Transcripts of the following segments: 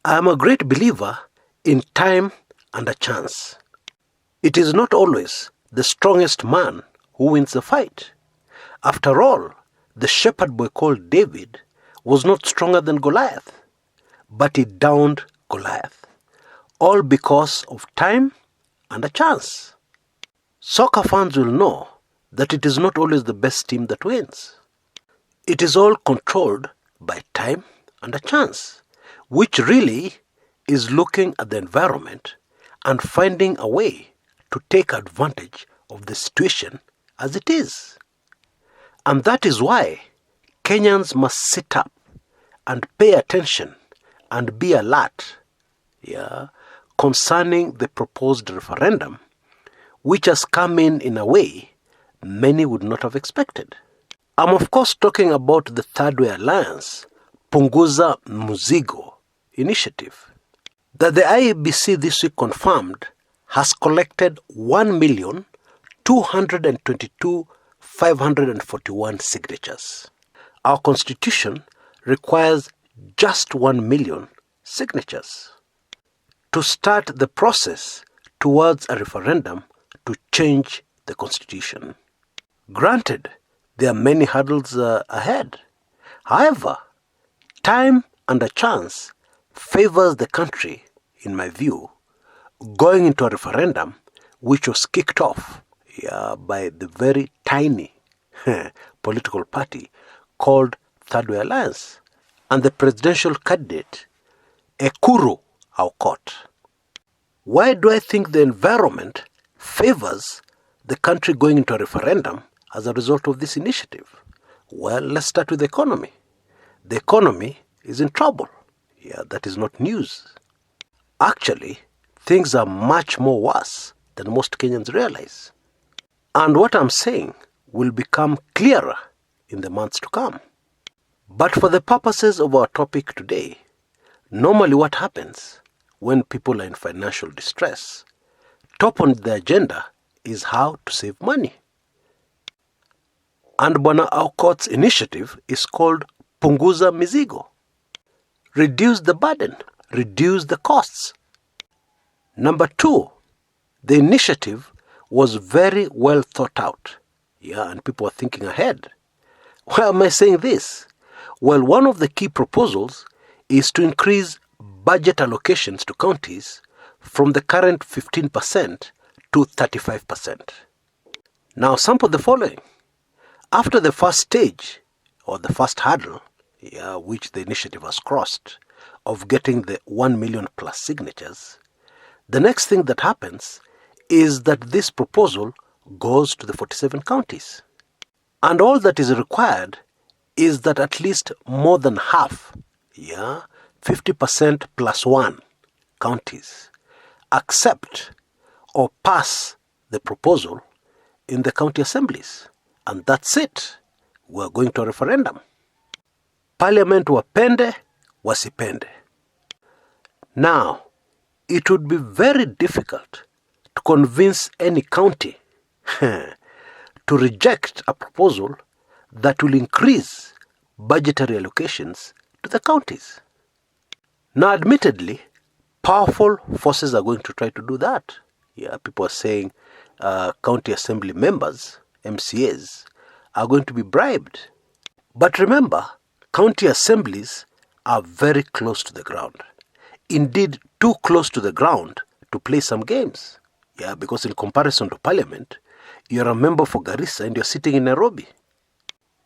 I am a great believer in time and a chance. It is not always the strongest man who wins the fight. After all, the shepherd boy called David was not stronger than Goliath, but he downed Goliath, all because of time and a chance. Soccer fans will know that it is not always the best team that wins. It is all controlled by time and a chance, which really is looking at the environment and finding a way to take advantage of the situation as it is. And that is why Kenyans must sit up and pay attention and be alert concerning the proposed referendum, which has come in a way many would not have expected. I'm of course talking about the Thirdway Alliance Punguza Mizigo initiative that the IEBC this week confirmed has collected 1,222,541 signatures. Our constitution requires just 1 million signatures to start the process towards a referendum to change the constitution. Granted, there are many hurdles ahead. However, time and a chance favors the country, in my view, going into a referendum which was kicked off by the very tiny political party called Thirdway Alliance and the presidential candidate Ekuru Aukot. Why do I think the environment favors the country going into a referendum as a result of this initiative? Well, let's start with the economy. The economy is in trouble. That is not news. Actually, things are much more worse than most Kenyans realize. And what I'm saying will become clearer in the months to come. But for the purposes of our topic today, normally what happens when people are in financial distress, top on the agenda is how to save money. And Bwana Aukot's initiative is called punguza mizigo. Reduce the burden, reduce the costs. Number 2, the initiative was very well thought out. And people are thinking ahead. Why am I saying this? Well, one of the key proposals is to increase budget allocations to counties from the current 15% to 35%. Now, sample the following. After the first stage, or the first hurdle, which the initiative has crossed, of getting the 1 million plus signatures, the next thing that happens is that this proposal goes to the 47 counties. And all that is required is that at least more than half, 50% plus 1 counties accept or pass the proposal in the county assemblies. And that's it. We're going to a referendum. Parliament wapende, wasipende. Now, it would be very difficult to convince any county to reject a proposal that will increase budgetary allocations to the counties. Now, admittedly, powerful forces are going to try to do that. People are saying county assembly members, MCAs, are going to be bribed. But remember, county assemblies are very close to the ground. Indeed, too close to the ground to play some games. Because in comparison to Parliament, you're a member for Garissa and you're sitting in Nairobi.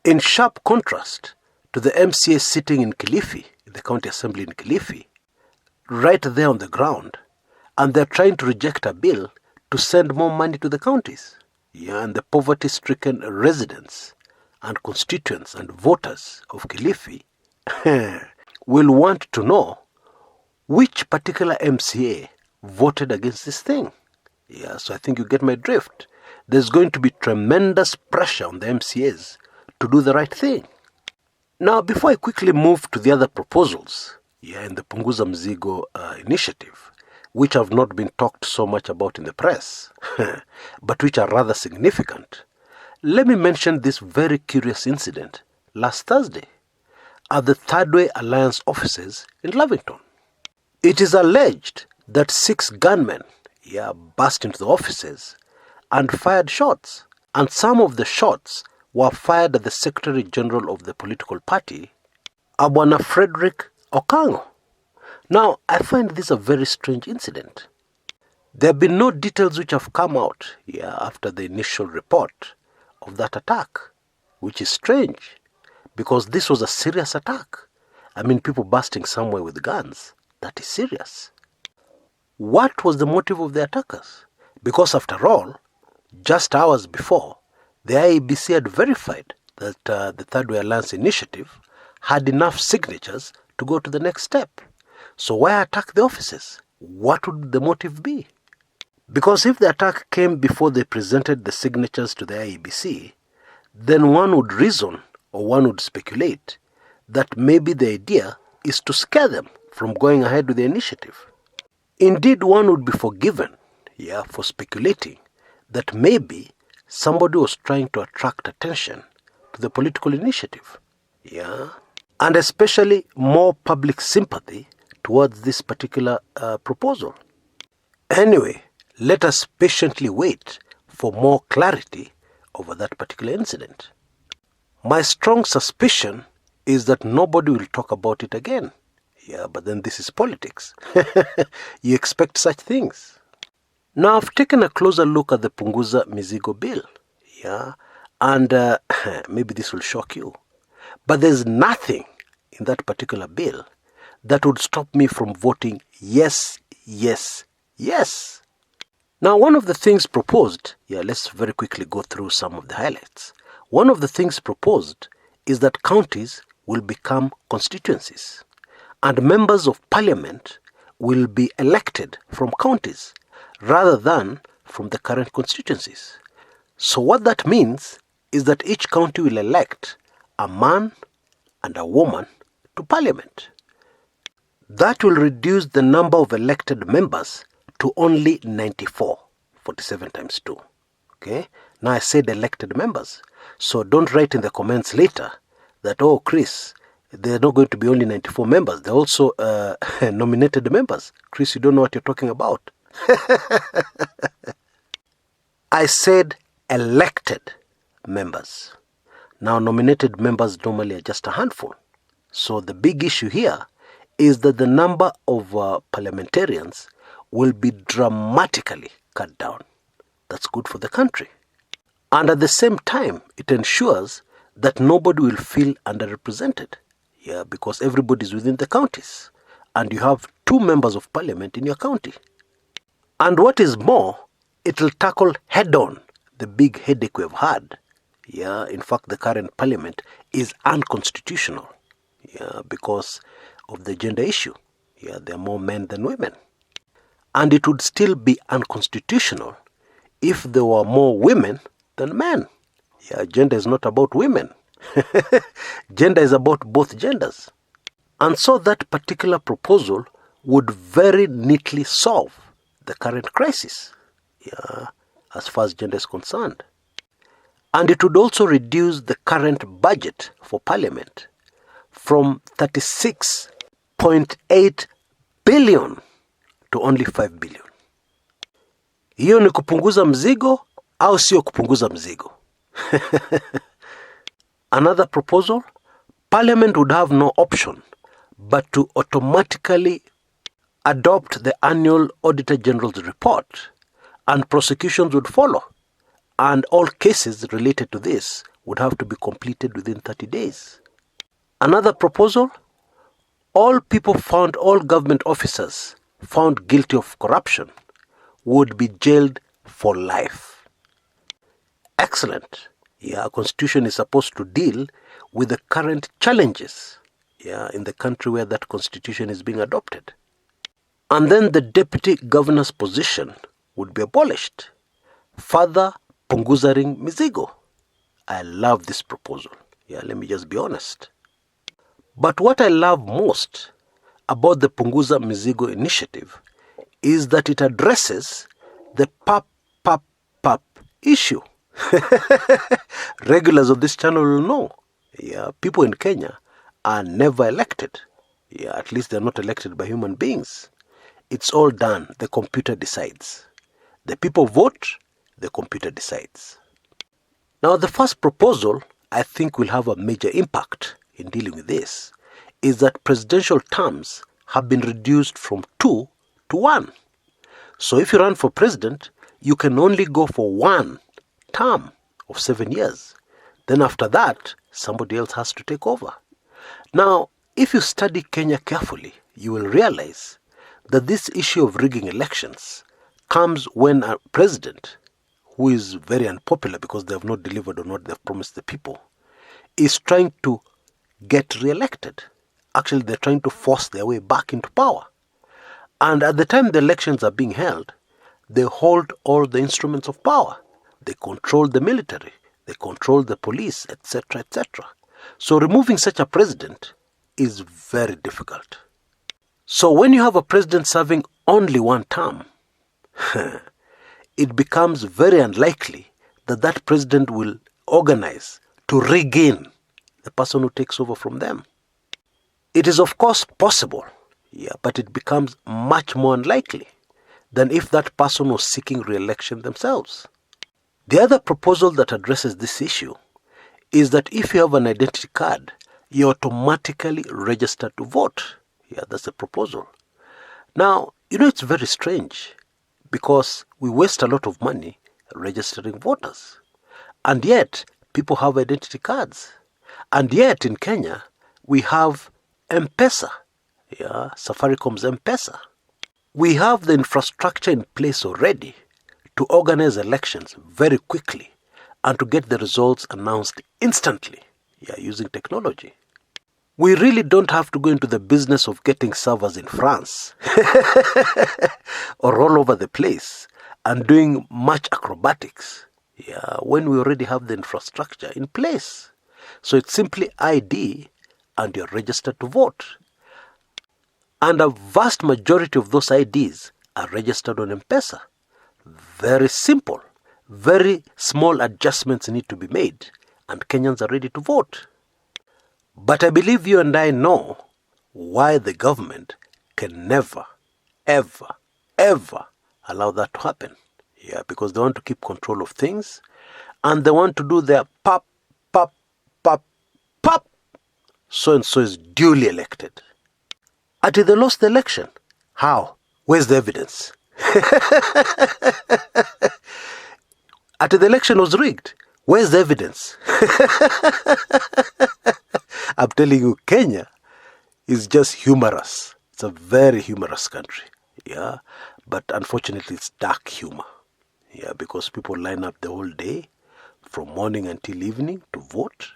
In sharp contrast to the MCA sitting in Kilifi, the county assembly in Kilifi, right there on the ground, and they're trying to reject a bill to send more money to the counties. And the poverty-stricken residents and constituents and voters of Kilifi will want to know which particular MCA voted against this thing. So I think you get my drift. There's going to be tremendous pressure on the MCAs to do the right thing. Now, before I quickly move to the other proposals in the Punguza Mizigo initiative, which have not been talked so much about in the press, but which are rather significant, let me mention this very curious incident last Thursday at the Thirdway Alliance offices in Lavington. It is alleged that 6 gunmen burst into the offices and fired shots. And some of the shots were fired at the Secretary General of the political party, Abwana Frederick Okango. Now, I find this a very strange incident. There have been no details which have come out after the initial report of that attack, which is strange because this was a serious attack. I mean, people bursting somewhere with guns. That is serious. What was the motive of the attackers? Because after all, just hours before, the IEBC had verified that the Thirdway Alliance initiative had enough signatures to go to the next step. So why attack the offices? What would the motive be? Because if the attack came before they presented the signatures to the IEBC, then one would reason or one would speculate that maybe the idea is to scare them from going ahead with the initiative. Indeed, one would be forgiven for speculating that maybe somebody was trying to attract attention to the political initiative. And especially more public sympathy towards this particular proposal. Anyway, let us patiently wait for more clarity over that particular incident. My strong suspicion is that nobody will talk about it again. But then this is politics. You expect such things. Now, I've taken a closer look at the punguza mizigo bill. And maybe this will shock you. But there's nothing in that particular bill that would stop me from voting yes, yes, yes. Now, one of the things proposed, let's very quickly go through some of the highlights. One of the things proposed is that counties will become constituencies, and members of parliament will be elected from counties rather than from the current constituencies. So what that means is that each county will elect a man and a woman to parliament. That will reduce the number of elected members to only 94, 47 times 2. Okay? Now I said elected members. So don't write in the comments later that, oh, Chris, there are not going to be only 94 members. They're also nominated members. Chris, you don't know what you're talking about. I said elected members. Now, nominated members normally are just a handful. So the big issue here is that the number of parliamentarians will be dramatically cut down. That's good for the country. And at the same time, it ensures that nobody will feel underrepresented. Because everybody is within the counties. And you have 2 members of parliament in your county. And what is more, it will tackle head-on the big headache we've had. In fact, the current parliament is unconstitutional. Because of the gender issue. There are more men than women. And it would still be unconstitutional if there were more women than men. Gender is not about women. Gender is about both genders. And so that particular proposal would very neatly solve the current crisis, as far as gender is concerned. And it would also reduce the current budget for Parliament from 36.8 billion to only 5 billion. Hiyo ni kupunguza mzigo au sio kupunguza mzigo? Another proposal, Parliament would have no option but to automatically adopt the annual Auditor General's report, and prosecutions would follow, and all cases related to this would have to be completed within 30 days. Another proposal, all government officers found guilty of corruption would be jailed for life. Excellent. Our constitution is supposed to deal with the current challenges in the country where that constitution is being adopted. And then the deputy governor's position would be abolished. Further punguzaring mizigo. I love this proposal. Let me just be honest. But what I love most about the punguza mizigo initiative is that it addresses the pap issue. Regulars of this channel will know. People in Kenya are never elected. At least they're not elected by human beings. it's all done. The computer decides. The people vote, the computer decides. Now, the first proposal I think will have a major impact in dealing with this is that presidential terms have been reduced from 2 to 1. So if you run for president, you can only go for 1 term of 7 years. Then after that, somebody else has to take over. Now, if you study Kenya carefully, you will realize that this issue of rigging elections comes when a president, who is very unpopular because they have not delivered on what they have promised the people, is trying to get re-elected. Actually, they're trying to force their way back into power. And at the time the elections are being held, they hold all the instruments of power. They control the military, they control the police, etc., etc. So removing such a president is very difficult. So when you have a president serving only 1 term, it becomes very unlikely that that president will organize to rig in the person who takes over from them. It is of course possible, but it becomes much more unlikely than if that person was seeking re-election themselves. The other proposal that addresses this issue is that if you have an identity card, you're automatically registered to vote. That's the proposal. Now, it's very strange because we waste a lot of money registering voters. And yet, people have identity cards. And yet, in Kenya, we have M-Pesa, Safaricom's M-Pesa. We have the infrastructure in place already to organize elections very quickly and to get the results announced instantly, using technology. We really don't have to go into the business of getting servers in France or all over the place and doing much acrobatics, when we already have the infrastructure in place. So it's simply ID and you're registered to vote. And a vast majority of those IDs are registered on M-Pesa. Very simple. Very small adjustments need to be made and Kenyans are ready to vote. But I believe you and I know why the government can never, ever, ever allow that to happen. Because they want to keep control of things and they want to do their pop, pop, pop, pop. So-and-so is duly elected. Until they lost the election. How? Where's the evidence? Until the election was rigged. Where's the evidence? I'm telling you, Kenya is just humorous. It's a very humorous country. But unfortunately, it's dark humor. Because people line up the whole day, from morning until evening, to vote.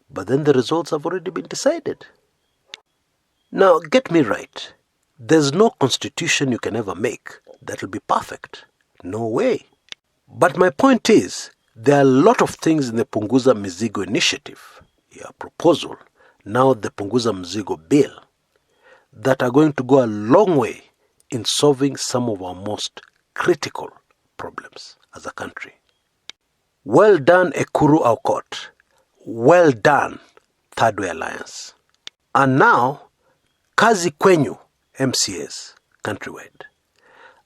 But then the results have already been decided. Now, get me right. There's no constitution you can ever make that will be perfect. No way. But my point is, there are a lot of things in the punguza mizigo initiative, proposal, now the punguza mizigo bill, that are going to go a long way in solving some of our most critical problems as a country. Well done, Ekuru Aukot. Well done, Thirdway Alliance. And now, kazi kwenyu, MCAs, countrywide.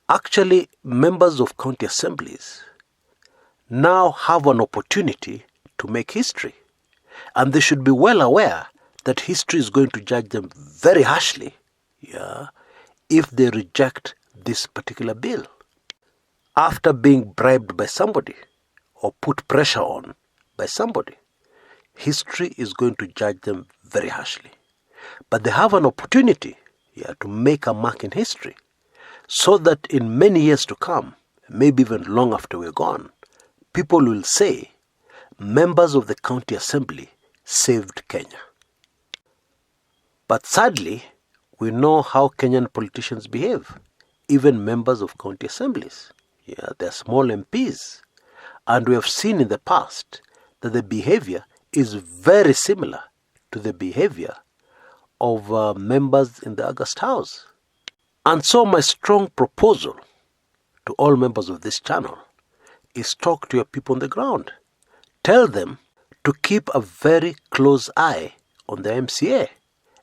Actually, members of county assemblies now have an opportunity to make history. And they should be well aware that history is going to judge them very harshly, if they reject this particular bill. After being bribed by somebody or put pressure on by somebody, history is going to judge them very harshly. But they have an opportunity to make a mark in history so that in many years to come, maybe even long after we're gone, people will say, members of the county assembly saved Kenya. But sadly, we know how Kenyan politicians behave, even members of county assemblies. They're small MPs. And we have seen in the past that the behavior is very similar to the behavior of members in the August House. And so my strong proposal to all members of this channel is talk to your people on the ground. Tell them to keep a very close eye on the MCA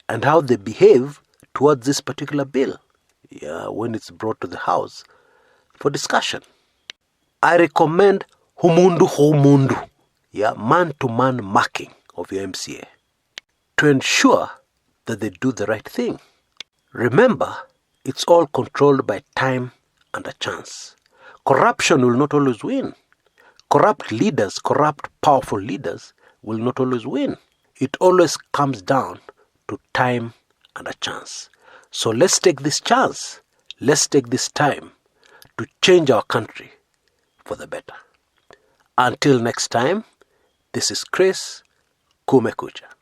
and how they behave towards this particular bill. when it's brought to the House for discussion. I recommend humundu, man-to-man marking of your MCA to ensure that they do the right thing. Remember, it's all controlled by time and a chance. Corruption will not always win. Corrupt leaders, corrupt powerful leaders will not always win. It always comes down to time and a chance. So let's take this chance. Let's take this time to change our country for the better. Until next time, this is Chris Kumekucha.